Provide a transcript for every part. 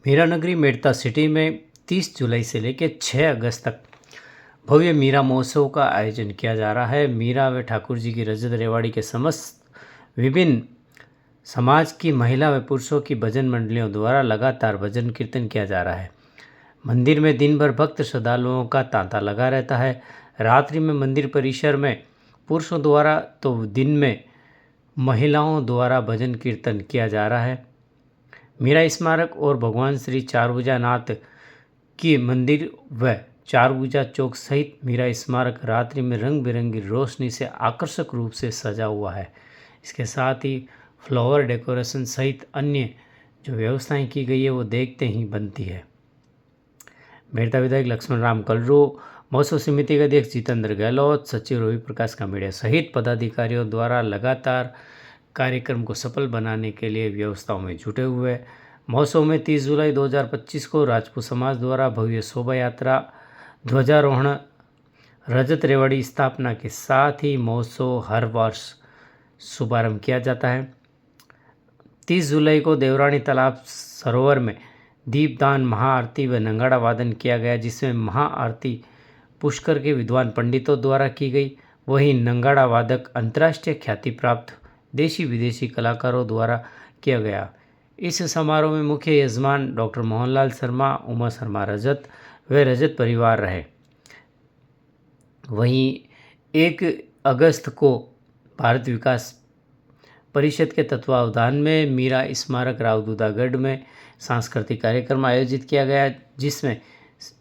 मीरा नगरी मेड़ता सिटी में 30 जुलाई से लेकर 6 अगस्त तक भव्य मीरा महोत्सव का आयोजन किया जा रहा है। मीरा व ठाकुर जी की रजत रेवाड़ी के समस्त विभिन्न समाज की महिला व पुरुषों की भजन मंडलियों द्वारा लगातार भजन कीर्तन किया जा रहा है। मंदिर में दिन भर भक्त श्रद्धालुओं का तांता लगा रहता है। रात्रि में मंदिर परिसर में पुरुषों द्वारा तो दिन में महिलाओं द्वारा भजन कीर्तन किया जा रहा है। मीरा स्मारक और भगवान श्री चारभुजानाथ की मंदिर व चारभुजा चौक सहित मीरा स्मारक रात्रि में रंग बिरंगी रोशनी से आकर्षक रूप से सजा हुआ है। इसके साथ ही फ्लावर डेकोरेशन सहित अन्य जो व्यवस्थाएं की गई है वो देखते ही बनती है। मेड़ता विधायक लक्ष्मण राम कलरू, महोत्सव समिति के अध्यक्ष जितेंद्र गहलोत, सचिव रवि प्रकाश कामेड़िया सहित पदाधिकारियों द्वारा लगातार कार्यक्रम को सफल बनाने के लिए व्यवस्थाओं में जुटे हुए। महोत्सव में 30 जुलाई 2025 को राजपूत समाज द्वारा भव्य शोभा यात्रा, ध्वजारोहण, रजत रेवाड़ी स्थापना के साथ ही महोत्सव हर वर्ष शुभारंभ किया जाता है। 30 जुलाई को देवरानी तालाब सरोवर में दीपदान, महाआरती व नंगाड़ा वादन किया गया, जिसमें महाआरती पुष्कर के विद्वान पंडितों द्वारा की गई। वहीं नंगाड़ा वादक अंतर्राष्ट्रीय ख्याति प्राप्त देशी विदेशी कलाकारों द्वारा किया गया। इस समारोह में मुख्य यजमान डॉक्टर मोहनलाल शर्मा, उमा शर्मा रजत व रजत परिवार रहे। वहीं 1 अगस्त को भारत विकास परिषद के तत्वावधान में मीरा स्मारक रावदूतागढ़ में सांस्कृतिक कार्यक्रम आयोजित किया गया, जिसमें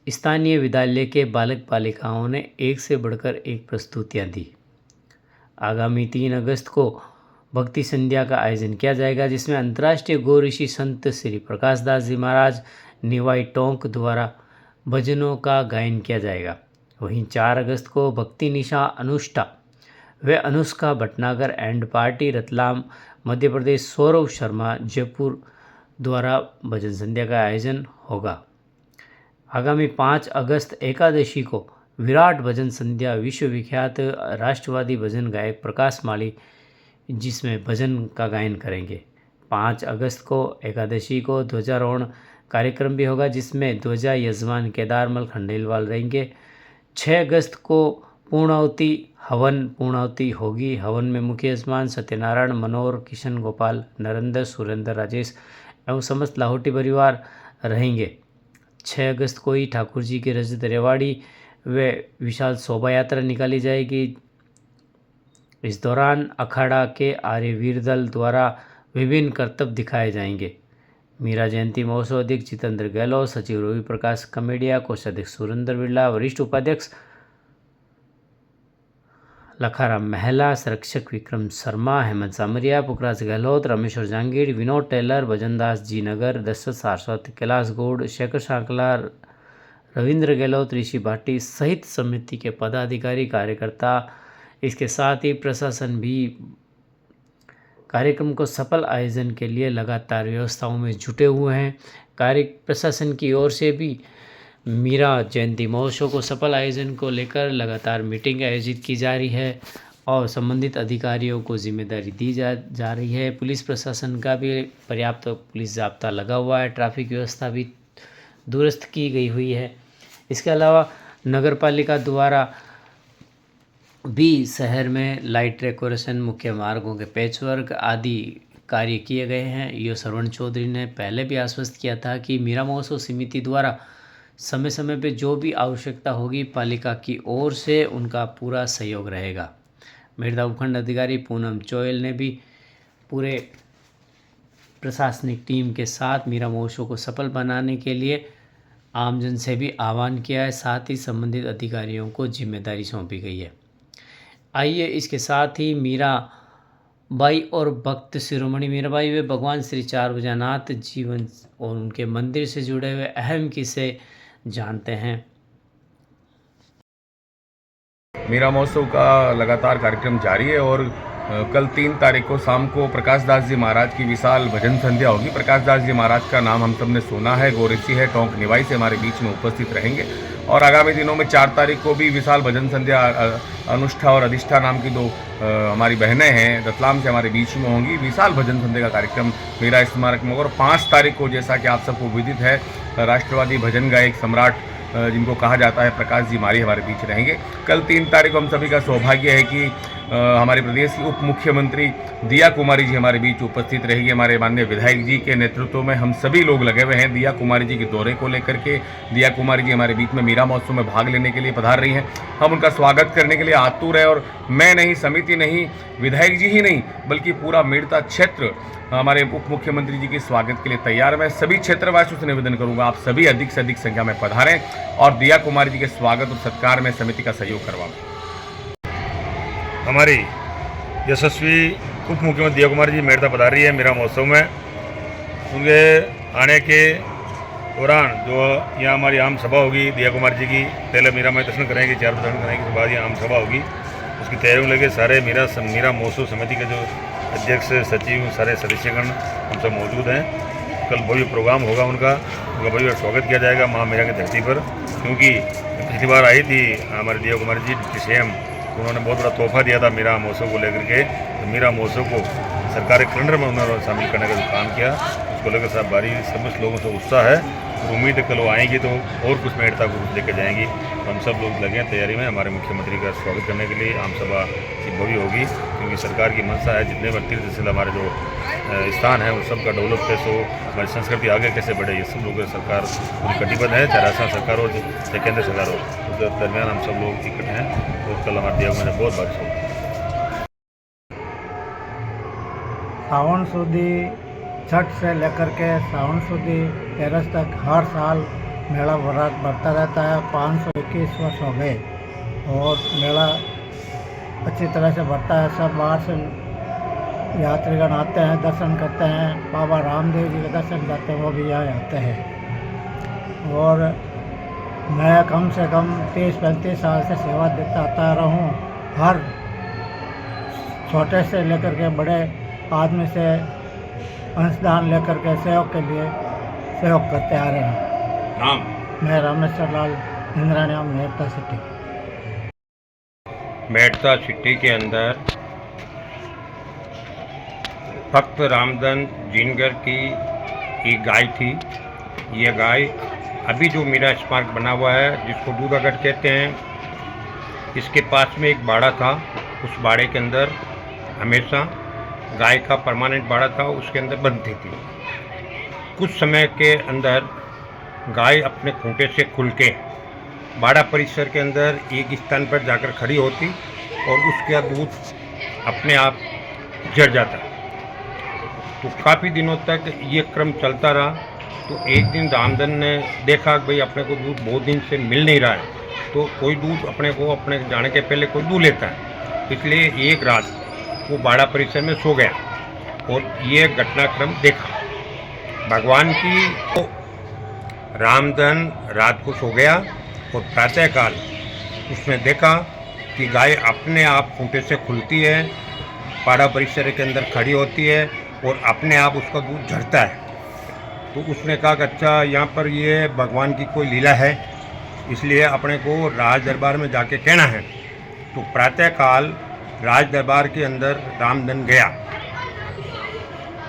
स्थानीय विद्यालय के बालक बालिकाओं ने एक से बढ़कर एक प्रस्तुतियां दी। आगामी 3 अगस्त को भक्ति संध्या का आयोजन किया जाएगा, जिसमें अंतर्राष्ट्रीय गौ ऋषि संत श्री प्रकाश दास जी महाराज निवाई टोंक द्वारा भजनों का गायन किया जाएगा। वहीं 4 अगस्त को भक्ति निशा अनुष्ठा व अनुष्का भटनागर एंड पार्टी रतलाम मध्य प्रदेश, सौरभ शर्मा जयपुर द्वारा भजन संध्या का आयोजन होगा। आगामी 5 अगस्त एकादशी को विराट भजन संध्या विश्वविख्यात राष्ट्रवादी भजन गायक प्रकाश माली जिसमें भजन का गायन करेंगे। 5 अगस्त को एकादशी को ध्वजारोहण कार्यक्रम भी होगा, जिसमें ध्वजा यजमान केदारमल खंडेलवाल रहेंगे। 6 अगस्त को पूर्णाहुति होगी। हवन में मुख्य यजमान सत्यनारायण, मनोहर, किशन गोपाल, नरेंद्र, सुरेंद्र, राजेश एवं समस्त लाहौटी परिवार रहेंगे। 6 अगस्त को ही ठाकुर जी की रजत रेवाड़ी व विशाल शोभा यात्रा निकाली जाएगी। इस दौरान अखाड़ा के आर्यवीर दल द्वारा विभिन्न करतब दिखाए जाएंगे। मीरा जयंती महोत्सव अध्यक्ष जितेंद्र गहलोत, सचिव रवि प्रकाश कामेड़िया, कोषाध्यक्ष सुरेंद्र बिरला, वरिष्ठ उपाध्यक्ष लखाराम महला, संरक्षक विक्रम शर्मा, हेमंत सामरिया, पुखराज गहलोत, रामेश्वर जांगीर, विनोद टेलर, भजनदास जी नगर, दशरथ सारस्वत, कैलाश गौड़, शेखर सांकला, रविंद्र गहलोत, ऋषि भाटी सहित समिति के पदाधिकारी कार्यकर्ता, इसके साथ ही प्रशासन भी कार्यक्रम को सफल आयोजन के लिए लगातार व्यवस्थाओं में जुटे हुए हैं। प्रशासन की ओर से भी मीरा जयंती महोत्सव को सफल आयोजन को लेकर लगातार मीटिंग आयोजित की जा रही है और संबंधित अधिकारियों को जिम्मेदारी दी जा रही है। पुलिस प्रशासन का भी पर्याप्त पुलिस जाब्ता लगा हुआ है। ट्रैफिक व्यवस्था भी दुरुस्त की गई हुई है। इसके अलावा नगर पालिका द्वारा भी शहर में लाइट डेकोरेशन, मुख्य मार्गों के पैचवर्क आदि कार्य किए गए हैं। यो श्रवण चौधरी ने पहले भी आश्वस्त किया था कि मीरा महोत्सव समिति द्वारा समय समय पे जो भी आवश्यकता होगी पालिका की ओर से उनका पूरा सहयोग रहेगा। मेड़ता उपखंड अधिकारी पूनम चोयल ने भी पूरे प्रशासनिक टीम के साथ मीरा महोत्सव को सफल बनाने के लिए आमजन से भी आह्वान किया है। साथ ही संबंधित अधिकारियों को जिम्मेदारी सौंपी गई है। आइए इसके साथ ही मीरा बाई और भक्त शिरोमणि मीराबाई व भगवान श्री चारभुजानाथ जीवन और उनके मंदिर से जुड़े हुए अहम किस्से जानते हैं। मीरा महोत्सव का लगातार कार्यक्रम जारी है और कल 3 तारीख को शाम को प्रकाश दास जी महाराज की विशाल भजन संध्या होगी। प्रकाश दास जी महाराज का नाम हम सब ने सुना है, गौ ऋषि है, टोंक निवाई से हमारे बीच में उपस्थित रहेंगे और आगामी दिनों में 4 तारीख को भी विशाल भजन संध्या अनुष्ठा और अधिष्ठा नाम की 2 हमारी बहनें हैं रतलाम से हमारे बीच में होंगी। विशाल भजन संध्या का कार्यक्रम मीरा स्मारक में होगा। और 5 तारीख को जैसा कि आप सबको विदित है, राष्ट्रवादी भजन गायक सम्राट जिनको कहा जाता है प्रकाश जी मारी हमारे बीच रहेंगे। कल 3 तारीख को हम सभी का सौभाग्य है कि हमारे प्रदेश की उप मुख्यमंत्री दिया कुमारी जी हमारे बीच उपस्थित रहेगी। हमारे माननीय विधायक जी के नेतृत्व में हम सभी लोग लगे हुए हैं दिया कुमारी जी के दौरे को लेकर के। दिया कुमारी जी हमारे बीच में मीरा महोत्सव में भाग लेने के लिए पधार रही हैं। हम उनका स्वागत करने के लिए आतुर है और मैं नहीं, समिति नहीं, विधायक जी ही नहीं बल्कि पूरा मेड़ता क्षेत्र हमारे उप मुख्यमंत्री जी के स्वागत के लिए तैयार। मैं सभी क्षेत्रवासियों से निवेदन करूंगा आप सभी अधिक से अधिक संख्या में पधारें और दिया कुमारी जी के स्वागत और सत्कार में समिति का सहयोग करवाएं। हमारी यशस्वी उप मुख्यमंत्री दिया कुमारी जी मेड़ता पधार रही है मीरा महोत्सव में। उनके आने के दौरान जो यहाँ हमारी आम सभा होगी दिया कुमारी जी की, पहले मीरा में दर्शन करेंगे, 4 दर्शन करेंगे, उसके बाद यहाँ आम सभा होगी। उसकी तैयारियों लेके सारे मीरा महोत्सव समिति के जो अध्यक्ष सचिव सारे सदस्यगण हम सब मौजूद हैं। कल भव्य प्रोग्राम होगा उनका भव्य स्वागत किया जाएगा माँ मीरा की धरती पर, क्योंकि पिछली बार आई थी हमारे दिया कुमारी जी डिप्टी सीएम, उन्होंने बहुत बड़ा तोहफा दिया था मीरा महोत्सव को लेकर के। तो मीरा महोत्सव को सरकारी कैलेंडर में उन्होंने शामिल करने का जो काम किया उसको लेकर सब भारी समस्त लोगों से उत्साह है। और उम्मीद है कल वो आएंगी तो और कुछ मेड़ता को लेकर जाएंगी। तो हम सब लोग लगे हैं तैयारी में हमारे मुख्यमंत्री का स्वागत करने के लिए। आम सभा की भव्य होगी, क्योंकि सरकार की मंशा है जितने बार तीर्थ स्थल हमारे जो स्थान है उन सब का डेवलप कैसे हो, हमारी संस्कृति आगे कैसे बढ़े, ये सब लोग सरकार पूरी कटिबद्ध है, चाहे राजस्थान सरकार हो चाहे केंद्र सरकार हो। उस दरमियान हम सब लोग इकट्ठे हैं। तो कल हमारे दिया में बहुत बारिश होगी। सावन सुधी छठ से लेकर के सावन सुधी तेरस तक हर साल मेला बढ़ता रहता है। 521 वर्ष हो गए और मेला अच्छी तरह से बढ़ता है। सब बाहर से यात्रीगण आते हैं, दर्शन करते हैं। बाबा रामदेव जी के दर्शन करते हैं, वो भी यहाँ आते हैं। और मैं कम से कम 30-35 साल से सेवा देता आता रहा हूँ। हर छोटे से लेकर के बड़े आदमी से अंशदान लेकर के सहयोग के लिए सहयोग करते आ रहे हैं। नाम मैं रामेश्वर लाल इंद्रानियाम मेड़ता सिटी। मेड़ता सिटी के अंदर भक्त रामधन जिनगर की एक गाय थी। ये गाय अभी जो मीरा स्मारक बना हुआ है जिसको दूधागढ़ कहते हैं, इसके पास में एक बाड़ा था। उस बाड़े के अंदर हमेशा गाय का परमानेंट बाड़ा था, उसके अंदर बंधती थी। कुछ समय के अंदर गाय अपने खूंटे से खुल के बाड़ा परिसर के अंदर एक स्थान पर जाकर खड़ी होती और उसका दूध अपने आप झड़ जाता। तो काफ़ी दिनों तक ये क्रम चलता रहा। तो एक दिन रामधन ने देखा कि भाई अपने को दूध बहुत दिन से मिल नहीं रहा है, तो कोई दूध अपने जाने के पहले कोई दूध लेता है। इसलिए एक रात वो बाड़ा परिसर में सो गया और ये घटनाक्रम देखा भगवान की। तो रामधन रात को सो गया और प्रातःकाल उसने देखा कि गाय अपने आप खूंटे से खुलती है, बाड़ा परिसर के अंदर खड़ी होती है और अपने आप उसका दूध झड़ता है। तो उसने कहा कि अच्छा यहाँ पर ये भगवान की कोई लीला है, इसलिए अपने को राज दरबार में जाके कहना है। तो प्रातःकाल राज दरबार के अंदर रामधन गया।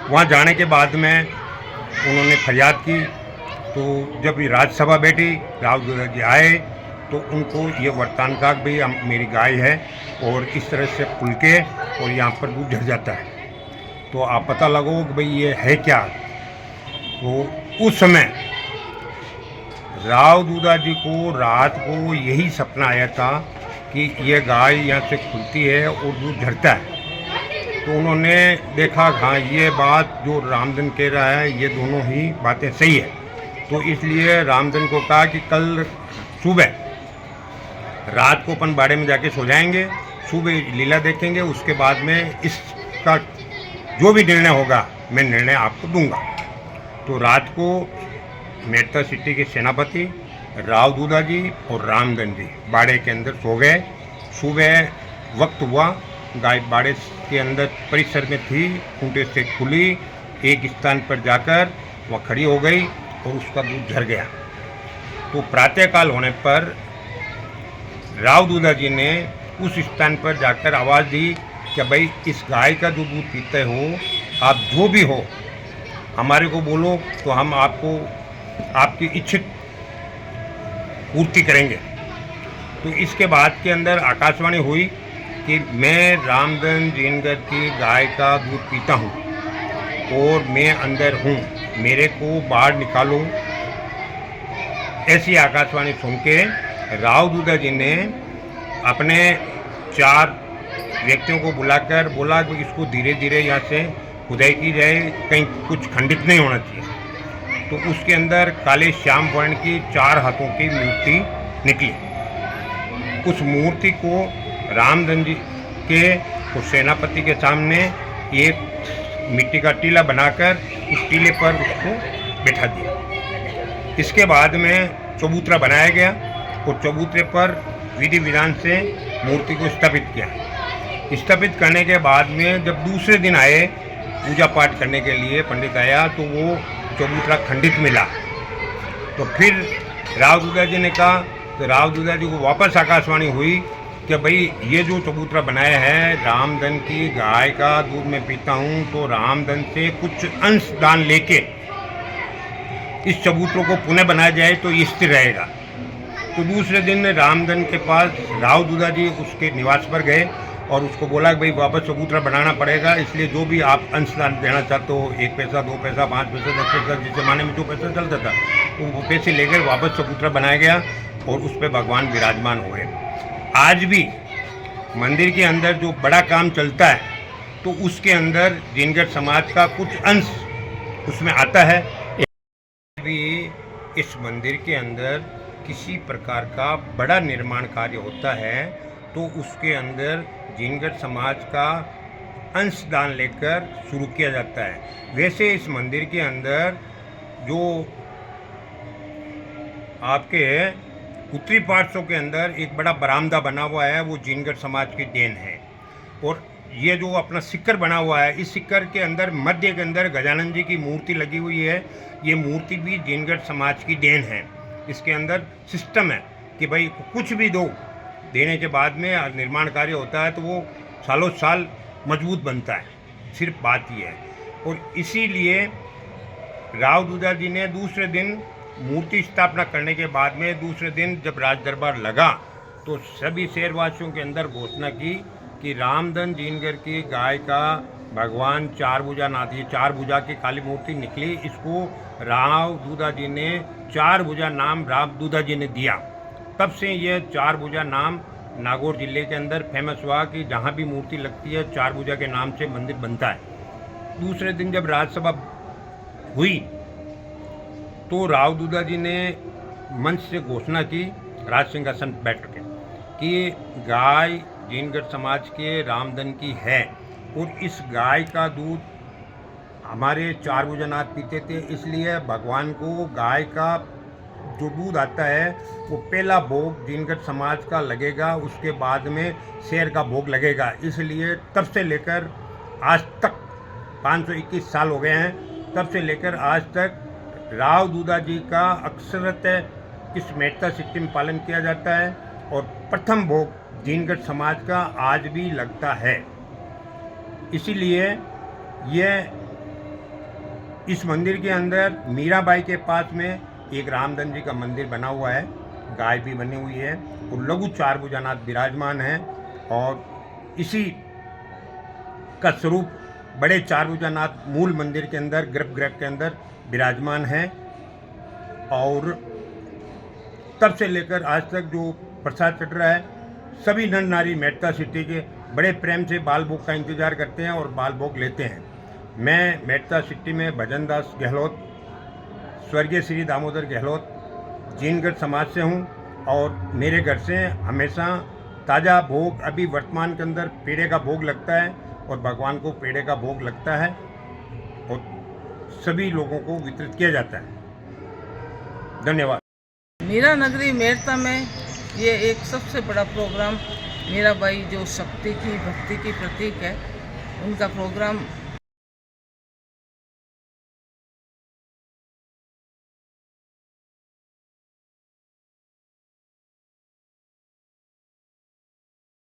वहाँ जाने के बाद में उन्होंने फरियाद की। तो जब ये राजसभा बैठी, राव दूधा जी आए तो उनको ये वरदान कहा कि भाई मेरी गाय है और इस तरह से खुल के और यहाँ पर दूध झड़ जाता है, तो आप पता लगो कि भाई ये है क्या। तो उस समय राव दूधा जी को रात को यही सपना आया था कि ये गाय यहाँ से खुलती है और दूध झड़ता है। तो उन्होंने देखा हाँ ये बात जो रामधन कह रहा है ये दोनों ही बातें सही है। तो इसलिए रामधन को कहा कि कल सुबह रात को अपन बाड़े में जाके सो जाएंगे, सुबह लीला देखेंगे, उसके बाद में इसका जो भी निर्णय होगा मैं निर्णय आपको दूंगा। तो रात को मेड़ता सिटी के सेनापति राव दूधा जी और रामधन जी बाड़े के अंदर सो गए। सुबह वक्त हुआ, गाय बाड़े के अंदर परिसर में थी, खूंटे से खुली, एक स्थान पर जाकर वह खड़ी हो गई और उसका दूध झड़ गया। तो प्रातःकाल होने पर राव दूधा जी ने उस स्थान पर जाकर आवाज़ दी कि भाई इस गाय का जो दूध पीते हो, आप जो भी हो हमारे को बोलो तो हम आपको आपकी इच्छित पूर्ति करेंगे। तो इसके बाद के अंदर आकाशवाणी हुई कि मैं रामधन जिनगर की गाय का दूध पीता हूँ और मैं अंदर हूँ, मेरे को बाहर निकालो। ऐसी आकाशवाणी सुन के राव दूधा जी ने अपने 4 व्यक्तियों को बुलाकर बोला कि इसको धीरे धीरे यहाँ से खुदाई की जाए, कहीं कुछ खंडित नहीं होना चाहिए। तो उसके अंदर काले श्याम वर्ण की 4 हाथों की मूर्ति निकली। उस मूर्ति को रामधन जी के उस सेनापति के सामने एक मिट्टी का टीला बनाकर उस टीले पर उसको बैठा दिया। इसके बाद में चबूतरा बनाया गया और चबूतरे पर विधि विधान से मूर्ति को स्थापित किया। स्थापित करने के बाद में जब दूसरे दिन आए पूजा पाठ करने के लिए, पंडित आया तो वो चबूतरा खंडित मिला। तो फिर राव दूधा जी ने कहा, तो राव दूधा जी को वापस आकाशवाणी हुई कि भाई ये जो चबूतरा बनाया है रामधन की गाय का दूध मैं पीता हूँ, तो रामधन से कुछ अंश दान लेके इस चबूतरों को पुनः बनाया जाए तो ये स्थिर रहेगा। तो दूसरे दिन रामधन के पास राव दूधा जी उसके निवास पर गए और उसको बोला कि भाई वापस चबूतरा बनाना पड़ेगा, इसलिए जो भी आप अंशदान देना चाहते हो, 1 पैसा 2 पैसा 5 पैसा 10 पैसा, जिस जमाने में जो पैसा चलता था, तो वो पैसे लेकर वापस चबूतरा बनाया गया और उस पर भगवान विराजमान हुए। आज भी मंदिर के अंदर जो बड़ा काम चलता है तो उसके अंदर जिनगर समाज का कुछ अंश उसमें आता है। भी इस मंदिर के अंदर किसी प्रकार का बड़ा निर्माण कार्य होता है तो उसके अंदर जिनगर समाज का अंशदान लेकर शुरू किया जाता है। वैसे इस मंदिर के अंदर जो आपके उत्तरी पार्श्व के अंदर एक बड़ा बरामदा बना हुआ है, वो जिनगर समाज की देन है। और ये जो अपना सिक्कर बना हुआ है, इस सिक्कर के अंदर मध्य के अंदर गजानन जी की मूर्ति लगी हुई है। ये मूर्ति भी जिनगर समाज की देन है। इसके अंदर सिस्टम है कि भाई कुछ भी दो, देने के बाद में निर्माण कार्य होता है तो वो सालों साल मजबूत बनता है। सिर्फ बात ये है। और इसीलिए राव दूधा जी ने दूसरे दिन मूर्ति स्थापना करने के बाद में दूसरे दिन जब राज दरबार लगा तो सभी शहरवासियों के अंदर घोषणा की कि रामधन जिनगर की गाय का भगवान 4 भुजा नाथ, ये 4 भुजा की काली मूर्ति निकली, इसको राव दूधा जी ने 4 भुजा नाम राव दूधा जी ने दिया। तब से ये 4 भुजा नाम नागौर जिले के अंदर फेमस हुआ कि जहाँ भी मूर्ति लगती है 4 भुजा के नाम से मंदिर बनता है। दूसरे दिन जब राज्यसभा हुई तो राव दूधा जी ने मंच से घोषणा की राज सिंहासन बैठ के कि गाय जिनगर समाज के रामधन की है और इस गाय का दूध हमारे 4 भुजनाथ पीते थे, इसलिए भगवान को गाय का जो दूध आता है वो पहला भोग जिनगर समाज का लगेगा, उसके बाद में शेर का भोग लगेगा। इसलिए तब से लेकर आज तक 521 साल हो गए हैं, तब से लेकर आज तक राव दूधा जी का अक्सरत इस मेहता सिटी में पालन किया जाता है और प्रथम भोग जिनगर समाज का आज भी लगता है। इसीलिए यह इस मंदिर के अंदर मीराबाई के पास में एक रामधन जी का मंदिर बना हुआ है, गाय भी बनी हुई है और लघु 4 भुजानाथ विराजमान है और इसी का स्वरूप बड़े 4 भुजानाथ मूल मंदिर के अंदर गर्भगृह के अंदर विराजमान है। और तब से लेकर आज तक जो प्रसाद चढ़ रहा है, सभी नर नारी मेहता सिटी के बड़े प्रेम से बाल भोग का इंतजार करते हैं और बाल भोग लेते हैं। मैं मेहता सिटी में भजन दास गहलोत, स्वर्गीय श्री दामोदर गहलोत जिनगर समाज से हूँ और मेरे घर से हमेशा ताज़ा भोग, अभी वर्तमान के अंदर पेड़े का भोग लगता है और भगवान को पेड़े का भोग लगता है और सभी लोगों को वितरित किया जाता है। धन्यवाद। मीरा नगरी मेरता में ये एक सबसे बड़ा प्रोग्राम मीराबाई जो शक्ति की भक्ति की प्रतीक है, उनका प्रोग्राम